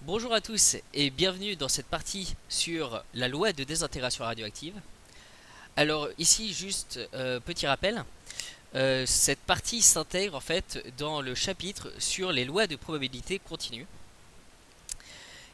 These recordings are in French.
Bonjour à tous et bienvenue dans cette partie sur la loi de désintégration radioactive. Alors ici juste petit rappel, cette partie s'intègre en fait dans le chapitre sur les lois de probabilité continue.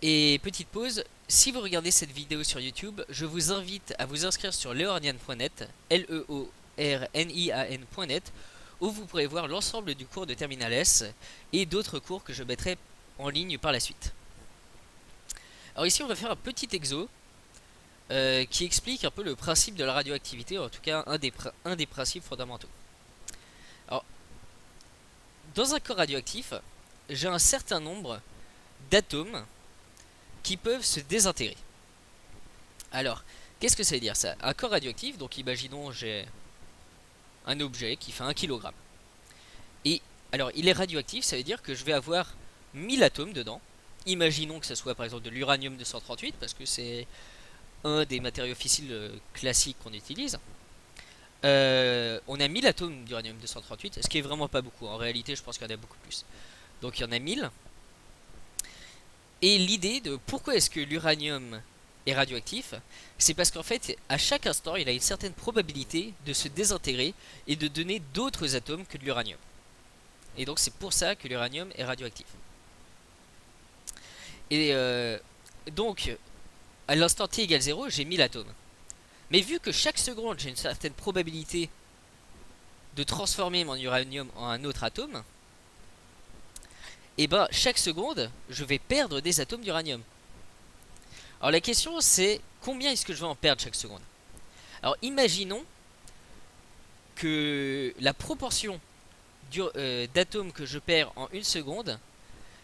Et petite pause, si vous regardez cette vidéo sur YouTube, je vous invite à vous inscrire sur leornian.net, leornian.net, où vous pourrez voir l'ensemble du cours de Terminal S et d'autres cours que je mettrai en ligne par la suite. Alors ici on va faire un petit exo qui explique un peu le principe de la radioactivité, en tout cas un des principes fondamentaux. Alors, dans un corps radioactif, j'ai un certain nombre d'atomes qui peuvent se désintégrer. Alors, qu'est-ce que ça veut dire ça? Un corps radioactif, donc imaginons j'ai un objet qui fait 1 kg. Et alors, il est radioactif, ça veut dire que je vais avoir 1000 atomes dedans. Imaginons que ce soit par exemple de l'uranium 238, parce que c'est un des matériaux fissiles classiques qu'on utilise. On a 1000 atomes d'uranium 238, ce qui est vraiment pas beaucoup. En réalité, je pense qu'il y en a beaucoup plus. Donc il y en a 1000. Et l'idée de pourquoi est-ce que l'uranium est radioactif, c'est parce qu'en fait, à chaque instant, il a une certaine probabilité de se désintégrer et de donner d'autres atomes que de l'uranium. Et donc c'est pour ça que l'uranium est radioactif. Et donc, à l'instant t égale 0, j'ai 1000 atomes. Mais vu que chaque seconde, j'ai une certaine probabilité de transformer mon uranium en un autre atome, et ben chaque seconde, je vais perdre des atomes d'uranium. Alors la question c'est combien est-ce que je vais en perdre chaque seconde? Alors imaginons que la proportion d'atomes que je perds en une seconde,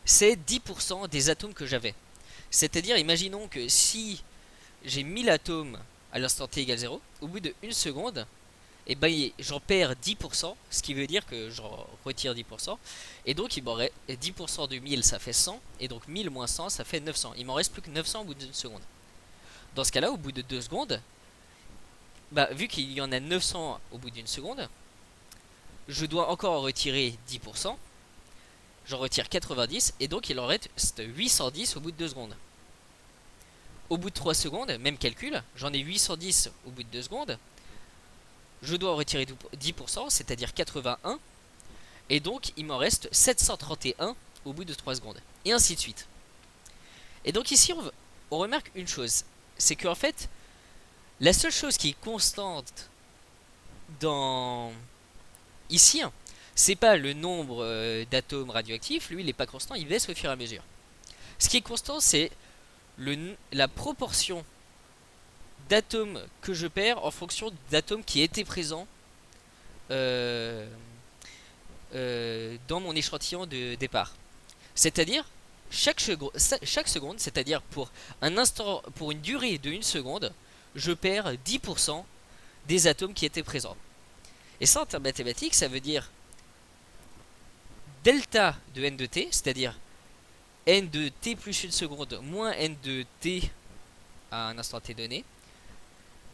c'est 10% des atomes que j'avais. C'est-à-dire, imaginons que si j'ai 1000 atomes à l'instant t égale 0, au bout de une seconde, et ben j'en perds 10%, ce qui veut dire que j'en retire 10%, et donc il m'en reste 10% de 1000 ça fait 100, et donc 1000 moins 100 ça fait 900. Il m'en reste plus que 900 au bout d'une seconde. Dans ce cas-là, au bout de 2 secondes, bah, vu qu'il y en a 900 au bout d'une seconde, je dois encore en retirer 10%, j'en retire 90, et donc il en reste 810 au bout de 2 secondes. Au bout de 3 secondes, même calcul, j'en ai 810 au bout de 2 secondes, je dois en retirer 10%, c'est-à-dire 81, et donc il m'en reste 731 au bout de 3 secondes, et ainsi de suite. Et donc ici on remarque une chose, c'est qu'en fait, la seule chose qui est constante dans ici, c'est pas le nombre d'atomes radioactifs, lui il n'est pas constant, il baisse au fur et à mesure. Ce qui est constant, c'est la proportion d'atomes que je perds en fonction d'atomes qui étaient présents euh, dans mon échantillon de départ. C'est-à-dire, chaque seconde, c'est-à-dire pour un instant, pour une durée de 1 seconde, je perds 10% des atomes qui étaient présents. Et ça, en termes mathématiques, ça veut dire delta de n de t, c'est-à-dire n de t plus 1 seconde moins n de t à un instant t donné,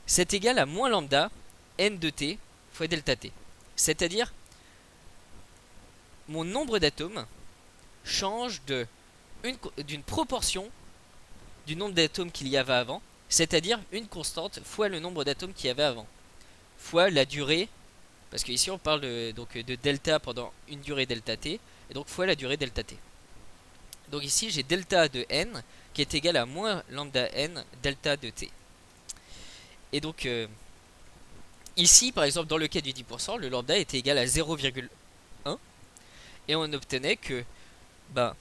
c'est égal à moins lambda n de t fois delta t. C'est-à-dire, mon nombre d'atomes change d'une proportion du nombre d'atomes qu'il y avait avant, c'est-à-dire une constante fois le nombre d'atomes qu'il y avait avant, fois la durée, parce qu'ici on parle de delta pendant une durée delta t, et donc fois la durée delta t. Donc ici j'ai delta de n qui est égal à moins lambda n delta de t. Et donc ici par exemple dans le cas du 10%, le lambda était égal à 0,1, et on obtenait que bah,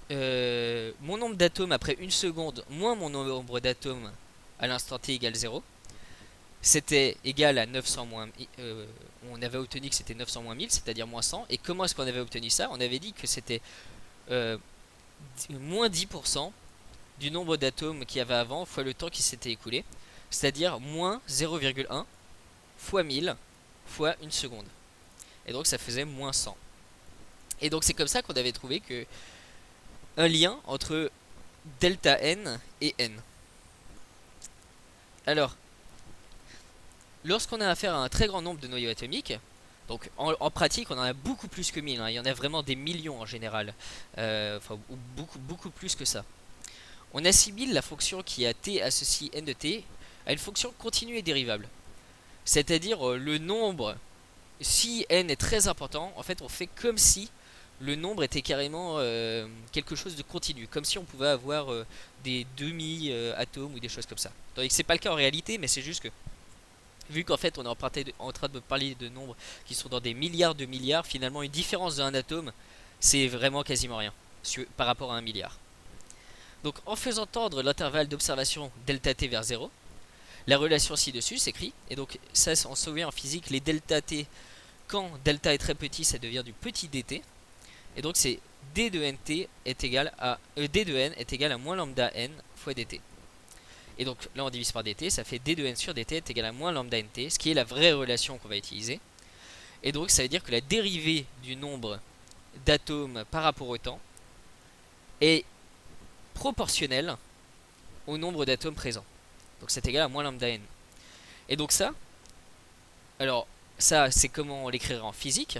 mon nombre d'atomes après une seconde moins mon nombre d'atomes à l'instant t égale 0, c'était égal à 900 moins... on avait obtenu que c'était 900 moins 1000, c'est-à-dire moins 100. Et comment est-ce qu'on avait obtenu ça? On avait dit que c'était moins 10% du nombre d'atomes qu'il y avait avant fois le temps qui s'était écoulé, c'est-à-dire moins 0,1 fois 1000 fois une seconde. Et donc ça faisait moins 100. Et donc c'est comme ça qu'on avait trouvé que un lien entre delta n et n. Alors, lorsqu'on a affaire à un très grand nombre de noyaux atomiques, Donc en pratique, on en a beaucoup plus que 1000, hein. Il y en a vraiment des millions en général. Ou beaucoup plus que ça. On assimile la fonction qui a t associe n de t à une fonction continue et dérivable. C'est-à-dire le nombre, si n est très important, en fait on fait comme si le nombre était carrément quelque chose de continu, comme si on pouvait avoir des demi-atomes ou des choses comme ça. Tandis que c'est pas le cas en réalité, mais c'est juste que vu qu'en fait on est en train de parler de nombres qui sont dans des milliards de milliards, finalement une différence d'un atome, c'est vraiment quasiment rien par rapport à un milliard. Donc en faisant tendre l'intervalle d'observation delta t vers 0, la relation ci-dessus s'écrit, et donc ça on se souvient en physique, les delta t, quand delta est très petit, ça devient du petit dt, et donc c'est d de nt est égal à d de n est égal à moins lambda n fois dt. Et donc là on divise par dt, ça fait d de n sur dt est égal à moins lambda nt, ce qui est la vraie relation qu'on va utiliser. Et donc ça veut dire que la dérivée du nombre d'atomes par rapport au temps est proportionnelle au nombre d'atomes présents. Donc c'est égal à moins lambda n. Et donc ça, alors ça c'est comment on l'écrira en physique.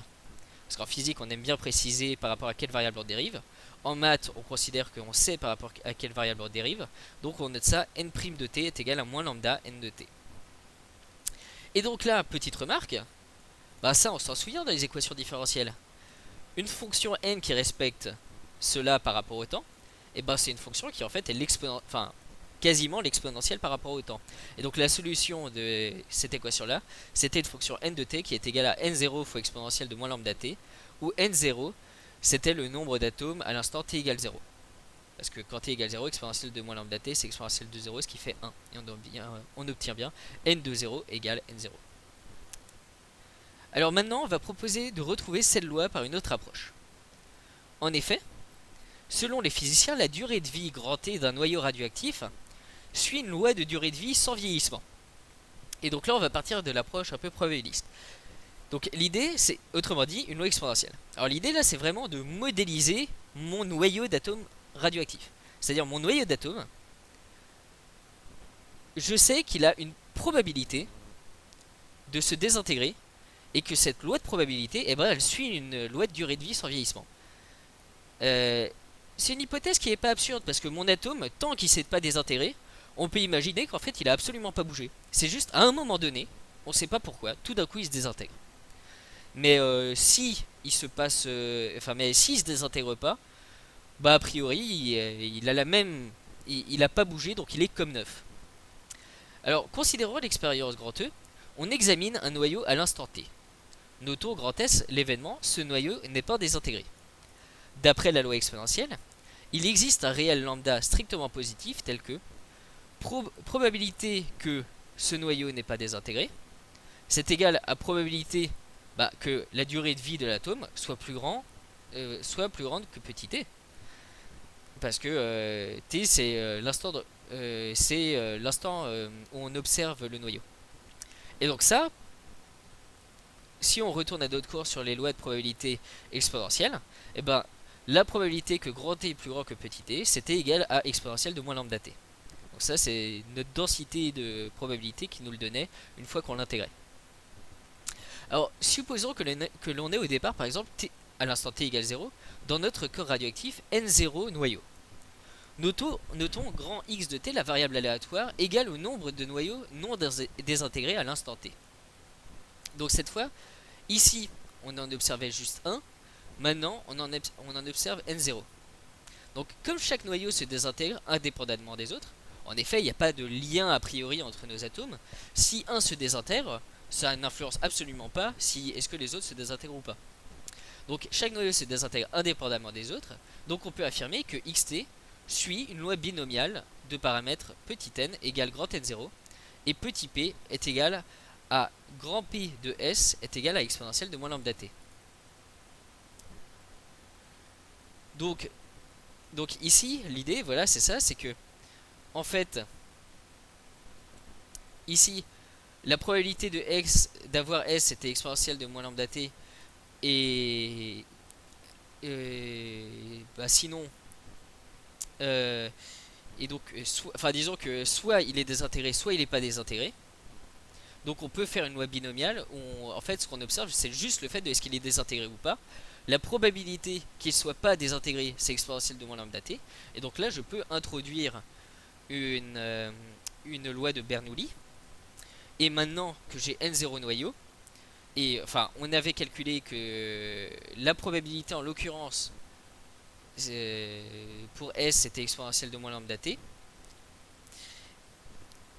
Parce qu'en physique on aime bien préciser par rapport à quelle variable on dérive. En maths on considère qu'on sait par rapport à quelle variable on dérive. Donc on note ça, n' de t est égal à moins lambda n de t. Et donc là, petite remarque, bah ça on s'en souvient dans les équations différentielles. Une fonction n qui respecte cela par rapport au temps, et ben c'est une fonction qui en fait est quasiment l'exponentielle par rapport au temps. Et donc la solution de cette équation là, c'était une fonction n de t qui est égale à n0 fois exponentielle de moins lambda t, où n0 c'était le nombre d'atomes à l'instant t égale 0. Parce que quand t égale 0, exponentielle de moins lambda t, c'est exponentielle de 0, ce qui fait 1. Et on obtient bien n de 0 égale n0. Alors maintenant, on va proposer de retrouver cette loi par une autre approche. En effet, selon les physiciens, la durée de vie grand T d'un noyau radioactif suit une loi de durée de vie sans vieillissement. Et donc là, on va partir de l'approche un peu probabiliste. Donc l'idée, c'est, autrement dit, une loi exponentielle. Alors l'idée là, c'est vraiment de modéliser mon noyau d'atomes radioactifs. C'est-à-dire mon noyau d'atomes, je sais qu'il a une probabilité de se désintégrer et que cette loi de probabilité, eh ben, elle suit une loi de durée de vie sans vieillissement. C'est une hypothèse qui n'est pas absurde parce que mon atome, tant qu'il ne s'est pas désintégré, on peut imaginer qu'en fait il a absolument pas bougé. C'est juste à un moment donné, on ne sait pas pourquoi, tout d'un coup il se désintègre. Mais si il se passe, mais s'il se désintègre pas, bah a priori il a la même, il a pas bougé donc il est comme neuf. Alors considérons l'expérience grand E, on examine un noyau à l'instant T. Notons grand S l'événement, ce noyau n'est pas désintégré. D'après la loi exponentielle, il existe un réel lambda strictement positif tel que probabilité que ce noyau n'est pas désintégré, c'est égal à probabilité que la durée de vie de l'atome soit plus grande que petit t. Parce que t c'est l'instant où on observe le noyau. Et donc ça, si on retourne à d'autres cours sur les lois de probabilité exponentielle, et ben la probabilité que grand T est plus grand que petit t, c'était égal à exponentielle de moins lambda t. Donc ça c'est notre densité de probabilité qui nous le donnait une fois qu'on l'intégrait. Alors supposons que l'on est au départ par exemple t, à l'instant t égale 0 dans notre corps radioactif N0 noyau. Notons grand X de t, la variable aléatoire, égale au nombre de noyaux non désintégrés à l'instant t. Donc cette fois, ici on en observait juste 1, maintenant on en observe N0. Donc comme chaque noyau se désintègre indépendamment des autres, en effet il n'y a pas de lien a priori entre nos atomes, si un se désintègre, ça n'influence absolument pas si est-ce que les autres se désintègrent ou pas. Donc chaque noyau se désintègre indépendamment des autres, donc on peut affirmer que xt suit une loi binomiale de paramètres petit n égale grand N0 et petit p est égal à grand P de S est égal à exponentielle de moins lambda t. Donc ici l'idée voilà c'est ça, c'est que en fait ici la probabilité de x d'avoir S était exponentielle de moins lambda t et sinon et donc disons que soit il est désintégré soit il n'est pas désintégré. Donc on peut faire une loi binomiale où en fait ce qu'on observe c'est juste le fait de est-ce qu'il est désintégré ou pas. La probabilité qu'il soit pas désintégré c'est exponentielle de moins lambda t. Et donc là je peux introduire une loi de Bernoulli. Et maintenant que j'ai n0 noyaux, et enfin on avait calculé que la probabilité en l'occurrence pour S c'était exponentielle de moins lambda t.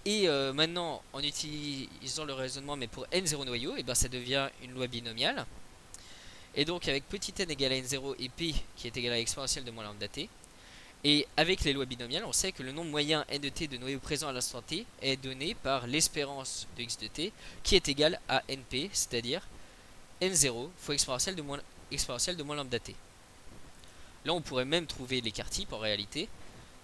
Et maintenant, en utilisant le raisonnement, mais pour n0 noyaux, et ben ça devient une loi binomiale. Et donc avec petit n égale à n0 et p qui est égal à l'exponentielle de moins lambda t. Et avec les lois binomiales, on sait que le nombre moyen n de t de noyaux présents à l'instant t est donné par l'espérance de x de t qui est égale à np, c'est-à-dire n0 fois exponentielle de moins lambda t. Là, on pourrait même trouver l'écart type en réalité,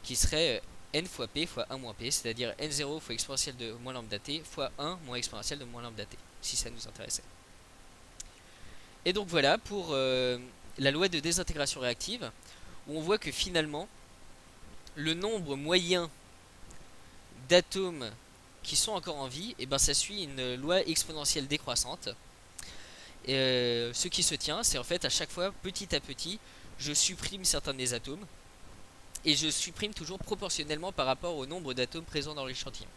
qui serait n fois p fois 1 moins p, c'est-à-dire n0 fois exponentielle de moins lambda t fois 1 moins exponentielle de moins lambda t, si ça nous intéressait. Et donc voilà pour la loi de désintégration réactive, où on voit que finalement, le nombre moyen d'atomes qui sont encore en vie, et ben ça suit une loi exponentielle décroissante. Et ce qui se tient, c'est en fait à chaque fois, petit à petit, je supprime certains des atomes, et je supprime toujours proportionnellement par rapport au nombre d'atomes présents dans l'échantillon.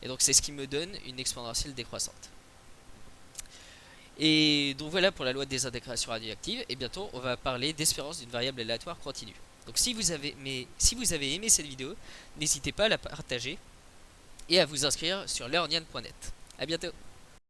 Et donc c'est ce qui me donne une exponentielle décroissante. Et donc voilà pour la loi de désintégration radioactive, et bientôt on va parler d'espérance d'une variable aléatoire continue. Donc si vous avez aimé cette vidéo, n'hésitez pas à la partager et à vous inscrire sur learnian.net. A bientôt.